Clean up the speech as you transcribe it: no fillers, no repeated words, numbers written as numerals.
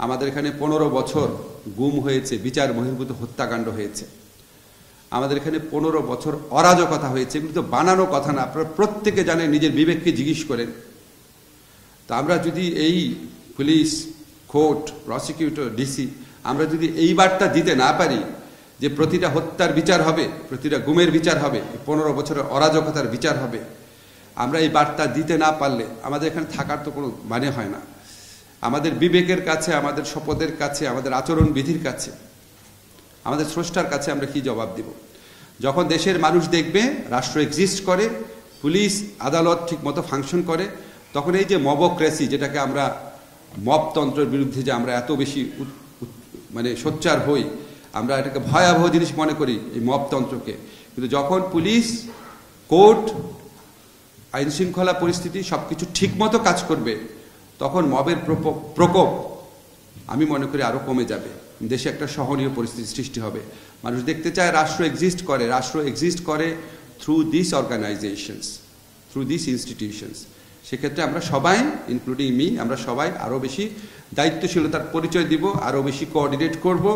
আমাদের এখানে 15 বছর গুম হয়েছে, বিচার বহির্ভূত হত্যাকাণ্ড হয়েছে। আমাদের এখানে 15 বছর অরাজকতা হয়েছে। এগুলো তো বানানো কথা না, আপনারা প্রত্যেকে জানেন, নিজের বিবেককে জিজ্ঞেস করেন। তা আমরা যদি এই পুলিশ, কোর্ট, প্রসিকিউটর, ডিসি আমরা যদি এই বার্তা দিতে না পারি যে প্রতিটা হত্যার বিচার হবে, প্রতিটা গুমের বিচার হবে, 15 বছরের অরাজকতার বিচার হবে, আমরা এই বার্তা দিতে না পারলে আমাদের এখানে থাকার তো কোনো মানে হয় না। আমাদের বিবেকের কাছে, আমাদের শপথের কাছে, আমাদের আচরণ বিধির কাছে, আমাদের স্রষ্টার কাছে আমরা কি জবাব দিব? যখন দেশের মানুষ দেখবে রাষ্ট্র এক্সিস্ট করে, পুলিশ আদালত ঠিকমতো ফাংশন করে, তখন এই যে মবক্রেসি, যেটাকে আমরা মবতন্ত্রের বিরুদ্ধে যে আমরা এত বেশি মানে সোচ্চার হই, আমরা এটাকে ভয়াবহ জিনিস মনে করি এই মবতন্ত্রকে, কিন্তু যখন পুলিশ, কোর্ট, আইন শৃঙ্খলা পরিস্থিতি সবকিছু ঠিকমতো কাজ করবে, তখন মবের প্রকোপ আমি মনে করি আরো কমে যাবে। দেশে একটা সহনীয় পরিস্থিতি সৃষ্টি হবে। মানুষ দেখতে চায় রাষ্ট্র এক্সিস্ট করে through this organisations, through this institutions. সেক্ষেত্রে আমরা সবাই, ইনক্লুডিং মি, আমরা সবাই আরো বেশি দায়িত্বশীলতার পরিচয় দিব, আরো বেশি কোঅর্ডিনেট করব।